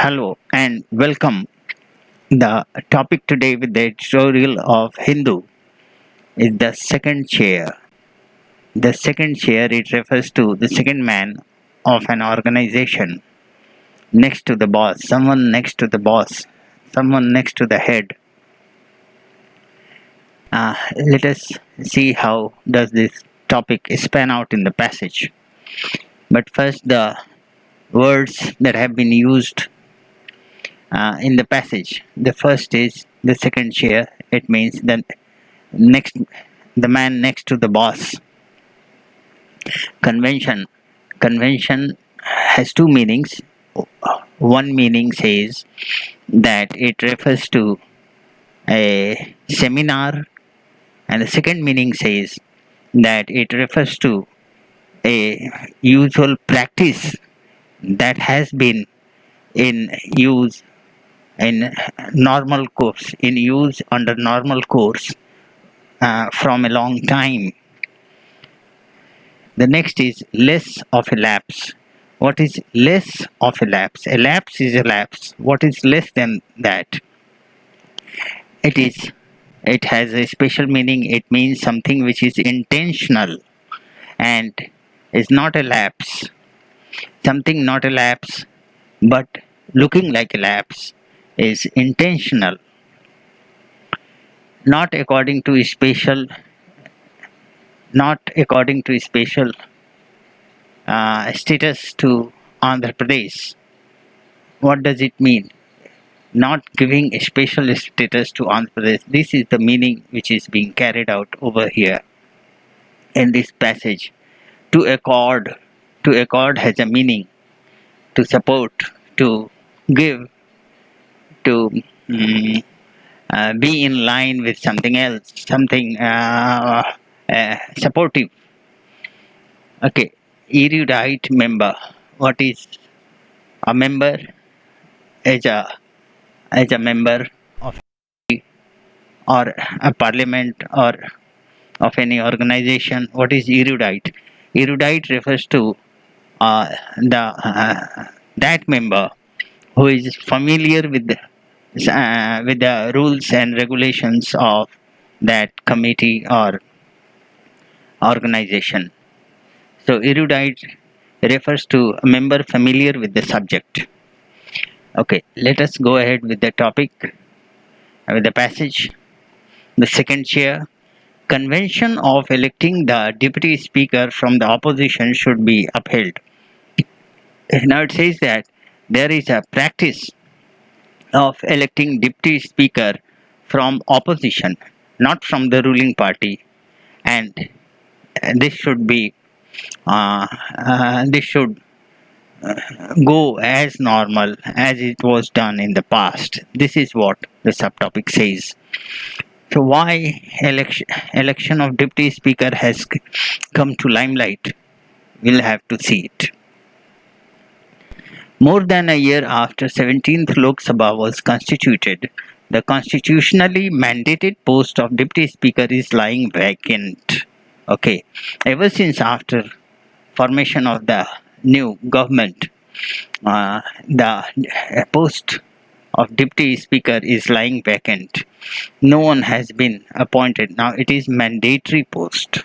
Hello and welcome. The topic today with the editorial of Hindu is the second chair. The second chair, it refers to the second man of an organization next to the boss, someone next to the boss, someone next to the head. Let us see how does this topic span out in the passage. But first, the words that have been used in the passage. The first is the second chair. It means that next, the man next to the boss. Convention has two meanings. One meaning says that it refers to a seminar, and the second meaning says that it refers to a usual practice that has been in use in normal course, in use under normal course from a long time. The next is less of a lapse. What is less of a lapse? A lapse is a lapse. What is less than that? It has a special meaning. It means something which is intentional and is not a lapse. Something not a lapse, but looking like a lapse is intentional. Not according to spatial status to Andhra Pradesh. What does it mean? Not giving a special status to Andhra Pradesh. This is the meaning which is being carried out over here in this passage. To accord has a meaning. To support, to give, to be in line with something else, something supportive. Okay, erudite member. What is a member? As a member of or a parliament or of any organization. What is erudite? Erudite refers to that member who is familiar with the rules and regulations of that committee or organization. So erudite refers to a member familiar with the subject. Okay, let us go ahead with the topic, with the passage. The second chair. Convention of electing the deputy speaker from the opposition should be upheld. Now it says that there is a practice of electing deputy speaker from opposition, not from the ruling party, and this should go as normal as it was done in the past. This is what the subtopic says. So why election of deputy speaker has come to limelight? We'll have to see it. More than a year after 17th Lok Sabha was constituted, the constitutionally mandated post of deputy speaker is lying vacant. Okay, ever since after formation of the new government, the post of deputy speaker is lying vacant. No one has been appointed. Now it is mandatory post.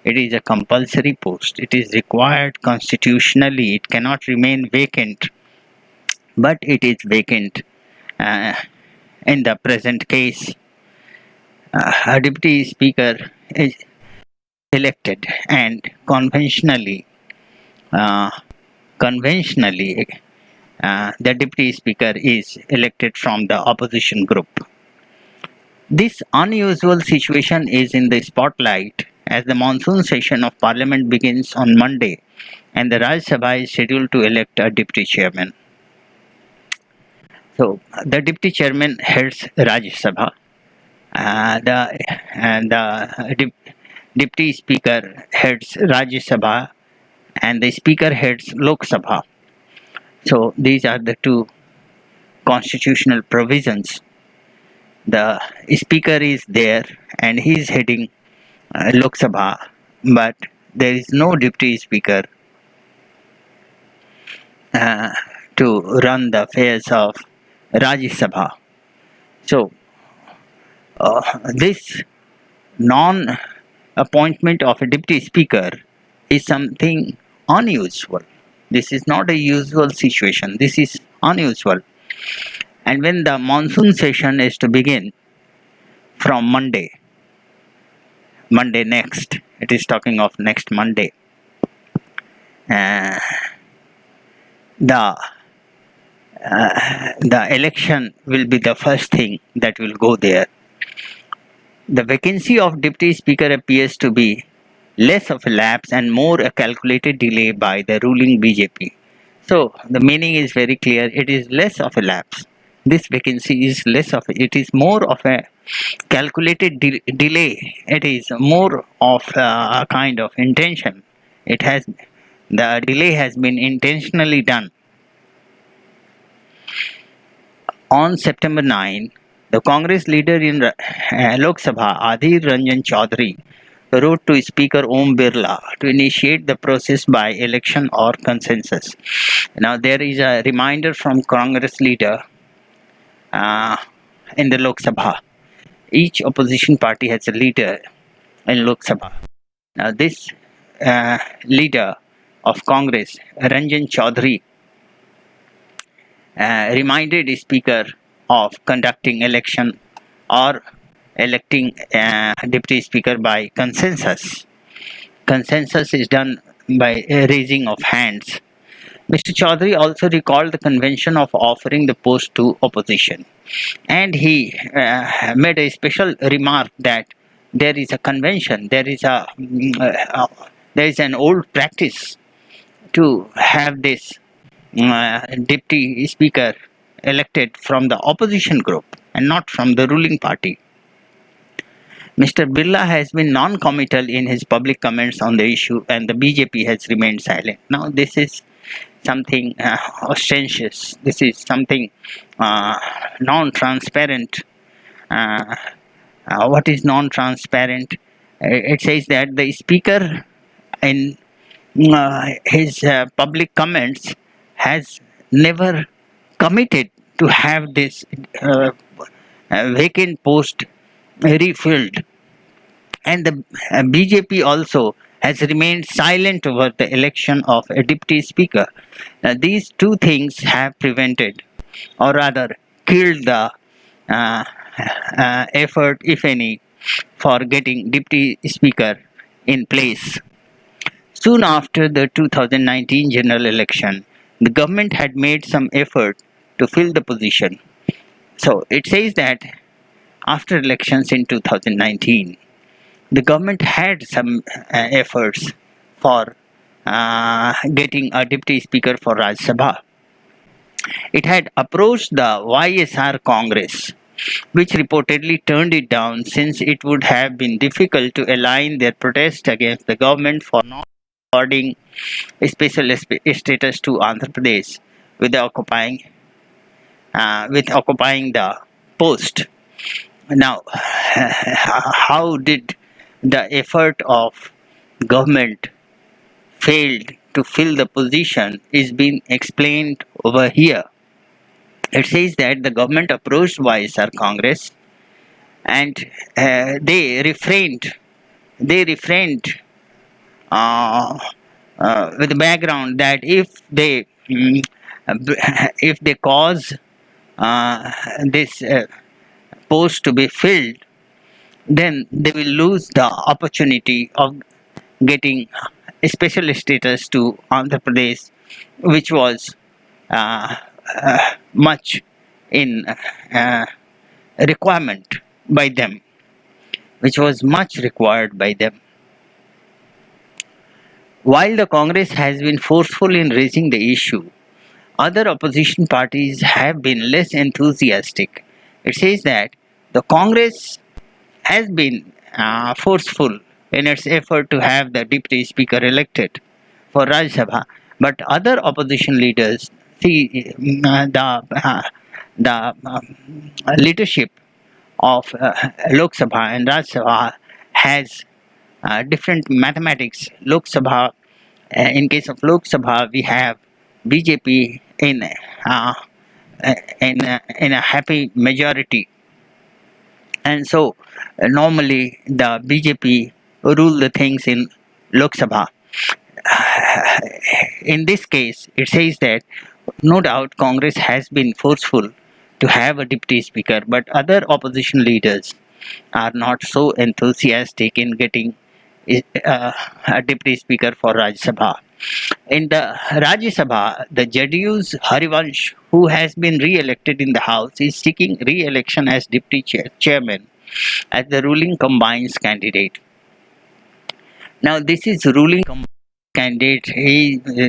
It is a compulsory post. It is required constitutionally. It cannot remain vacant. But it is vacant in the present case. A deputy speaker is elected, and conventionally, the deputy speaker is elected from the opposition group. This unusual situation is in the spotlight as the monsoon session of Parliament begins on Monday, and the Rajya Sabha is scheduled to elect a deputy chairman. So the deputy chairman heads Rajya Sabha. The deputy speaker heads Rajya Sabha, and the speaker heads Lok Sabha. So these are the two constitutional provisions. The speaker is there and he is heading Lok Sabha, but there is no deputy speaker to to run the affairs of Rajya Sabha. So, this non-appointment of a deputy speaker is something unusual. This is not a usual situation. This is unusual. And when the monsoon session is to begin from Monday next, it is talking of next Monday, the election will be the first thing that will go there. The vacancy of deputy speaker appears to be less of a lapse and more a calculated delay by the ruling BJP. So the meaning is very clear. It is less of a lapse. This vacancy is less of it is more of a calculated delay. It is more of a kind of intention. The delay has been intentionally done. On September 9, the Congress leader in Lok Sabha, Adhir Ranjan Chaudhary, wrote to Speaker Om Birla to initiate the process by election or consensus. Now there is a reminder from Congress leader in the Lok Sabha. Each opposition party has a leader in Lok Sabha. Now this leader of Congress, Ranjan Chaudhary, reminded the speaker of conducting election or electing deputy speaker by consensus. Consensus is done by raising of hands. Mr. Chaudhary also recalled the convention of offering the post to opposition, and he made a special remark that there is a convention, there is an old practice to have this deputy speaker elected from the opposition group and not from the ruling party. Mr. Birla has been non-committal in his public comments on the issue, and the BJP has remained silent. Now this is something ostentatious. This is something non-transparent. What is non-transparent? It says that the speaker in his public comments has never committed to have this vacant post refilled, and the BJP also has remained silent over the election of a deputy speaker. These two things have prevented, or rather killed, the effort, if any, for getting deputy speaker in place. Soon after the 2019 general election, the government had made some effort to fill the position. So it says that after elections in 2019, the government had some efforts for getting a deputy speaker for Rajya Sabha. It had approached the YSR Congress, which reportedly turned it down since it would have been difficult to align their protest against the government for not awarding a special status to Andhra Pradesh with occupying the post. Now, how did the effort of government failed to fill the position is being explained over here. It says that the government approached YSR Congress and they refrained with the background that if they cause this post to be filled, then they will lose the opportunity of getting a special status to Andhra Pradesh, which was much in requirement by them, which was much required by them. While the Congress has been forceful in raising the issue, other opposition parties have been less enthusiastic. It says that the Congress has been forceful in its effort to have the deputy speaker elected for Rajya Sabha, but other opposition leaders see the leadership of Lok Sabha and Rajya Sabha has different mathematics. Lok Sabha, in case of Lok Sabha, we have BJP in uh, in a happy majority, and so normally the BJP rule the things in Lok Sabha. In this case, it says that no doubt Congress has been forceful to have a deputy speaker, but other opposition leaders are not so enthusiastic in getting a deputy speaker for Rajya Sabha. In the Rajya Sabha, the JDU's Harivansh, who has been re-elected in the House, is seeking re-election as deputy chairman as the ruling combines candidate. Now, this is ruling candidate.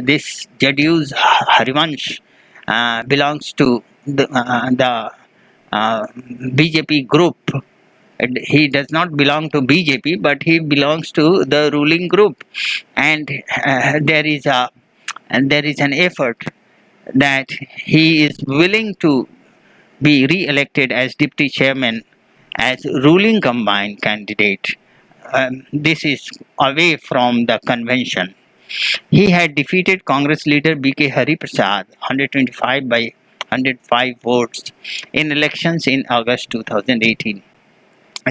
This JDU's Harivansh belongs to the BJP group. He does not belong to BJP, but he belongs to the ruling group, and there is an effort that he is willing to be re-elected as deputy chairman as ruling combined candidate. This is away from the convention. He had defeated Congress leader B.K. Hari Prasad 125 by 105 votes in elections in August 2018.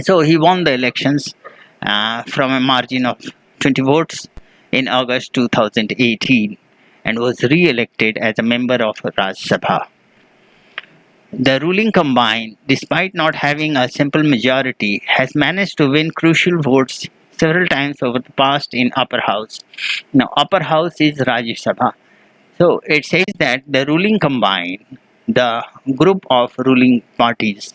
So he won the elections from a margin of 20 votes in August 2018 and was re-elected as a member of Rajya Sabha. The ruling combine, despite not having a simple majority, has managed to win crucial votes several times over the past in upper house. Now, upper house is Rajya Sabha. So it says that the ruling combine, the group of ruling parties,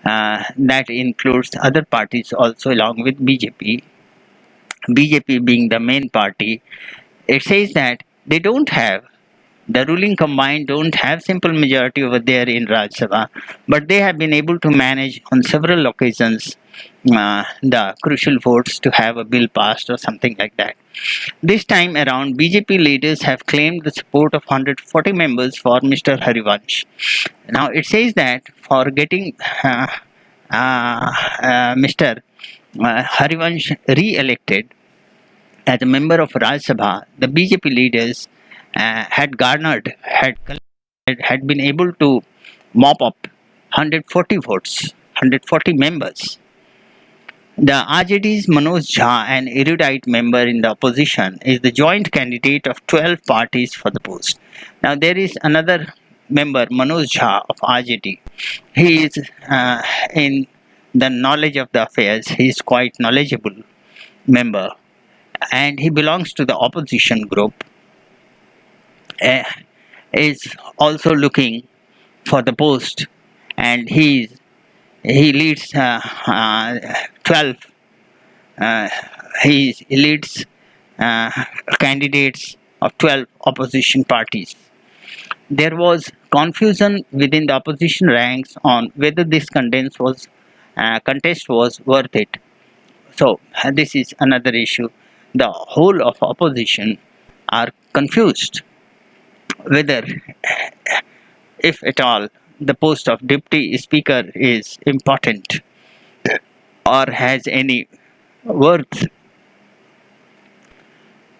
that includes other parties also along with BJP being the main party. It says that they don't have, the ruling combined don't have simple majority over there in Rajya Sabha, but they have been able to manage on several occasions the crucial votes to have a bill passed or something like that. This time around, BJP leaders have claimed the support of 140 members for Mr. Harivansh. Now it says that for getting Mr. Harivansh re-elected as a member of Rajya Sabha, the BJP leaders had been able to mop up 140 votes, 140 members. The RJD's Manoj Jha, an erudite member in the opposition, is the joint candidate of 12 parties for the post. Now there is another member, Manoj Jha of RJD. He is in the knowledge of the affairs. He is quite knowledgeable member, and he belongs to the opposition group. Is also looking for the post, and he leads 12. He leads candidates of 12 opposition parties. There was confusion within the opposition ranks on whether this contest was worth it. So this is another issue. The whole of opposition are confused whether, if at all, the post of deputy speaker is important or has any worth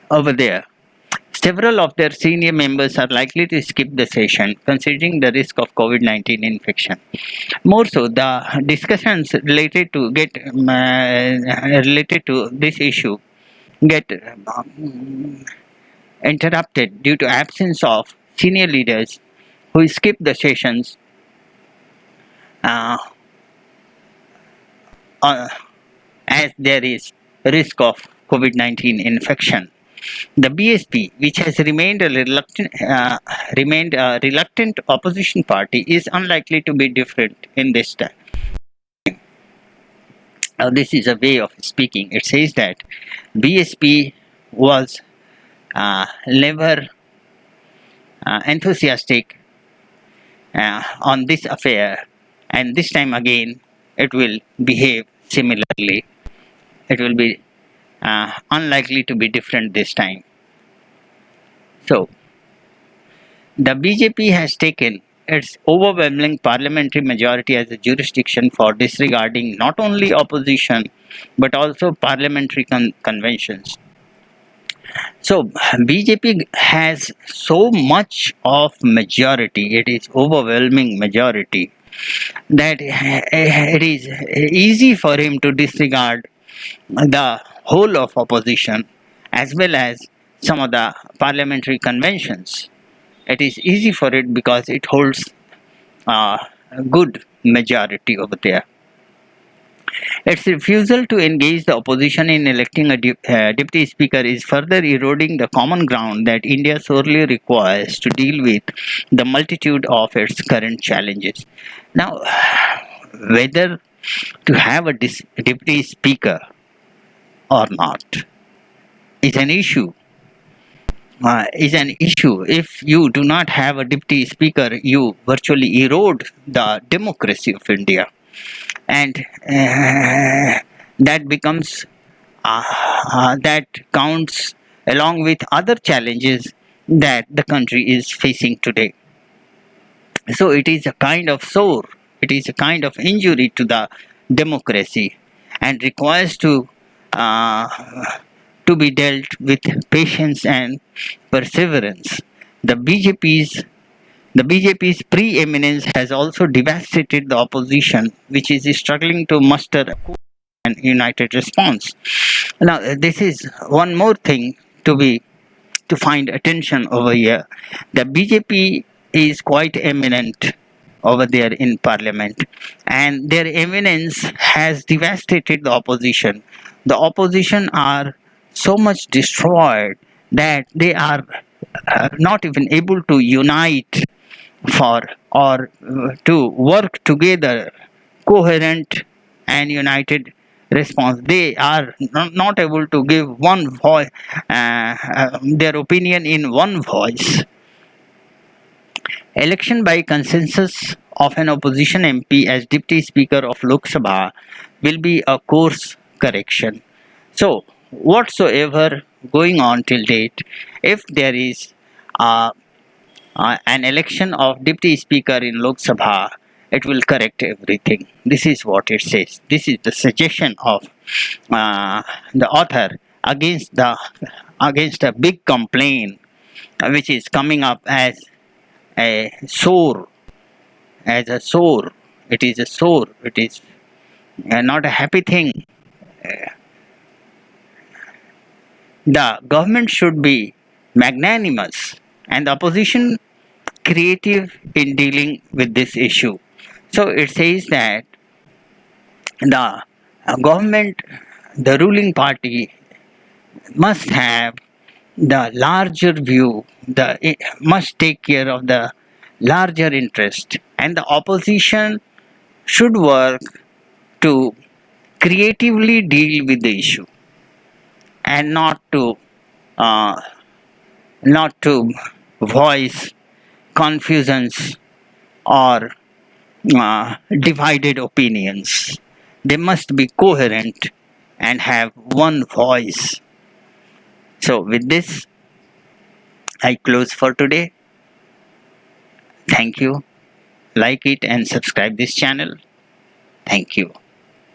over there. Several of their senior members are likely to skip the session, considering the risk of COVID-19 infection. More so, the discussions related to this issue get interrupted due to absence of senior leaders who skip the sessions as there is risk of COVID-19 infection. The BSP, which has remained a reluctant opposition party, is unlikely to be different in this time. Now, this is a way of speaking. It says that BSP was never enthusiastic on this affair, and this time again it will behave similarly. It will be unlikely to be different this time. So, the BJP has taken its overwhelming parliamentary majority as a jurisdiction for disregarding not only opposition but also parliamentary conventions. So BJP has so much of majority, it is overwhelming majority, that it is easy for him to disregard the whole of opposition as well as some of the parliamentary conventions. It is easy for it because it holds a good majority over there. Its refusal to engage the opposition in electing a deputy speaker is further eroding the common ground that India sorely requires to deal with the multitude of its current challenges. Now, whether to have a deputy speaker or not is an issue. If you do not have a deputy speaker, you virtually erode the democracy of India, and that becomes that counts along with other challenges that the country is facing today. So it is a kind of sore, it is a kind of injury to the democracy, and requires uh, to be dealt with patience and perseverance. The BJP's the BJP's preeminence has also devastated the opposition, which is struggling to muster an united response. Now, this is one more thing to find attention over here. The BJP is quite eminent over there in parliament, and their eminence has devastated the opposition. The opposition are so much destroyed that they are not even able to unite for or to work together coherent and united response. They are not able to give one voice, their opinion in one voice. Election by consensus of an opposition MP as deputy speaker of Lok Sabha will be a course correction. So whatsoever going on till date, if there is an election of deputy speaker in Lok Sabha, it will correct everything. This is what it says. This is the suggestion of the author against a big complaint which is coming up as a sore, as a sore. It is a sore. It is not a happy thing. The government should be magnanimous and the opposition creative in dealing with this issue. So it says that the government, the ruling party, must have the larger view, must take care of the larger interest, and the opposition should work to creatively deal with the issue and uh, not to voice confusions or divided opinions. They must be coherent and have one voice. So, with this, I close for today. Thank you. Like it and subscribe this channel. Thank you.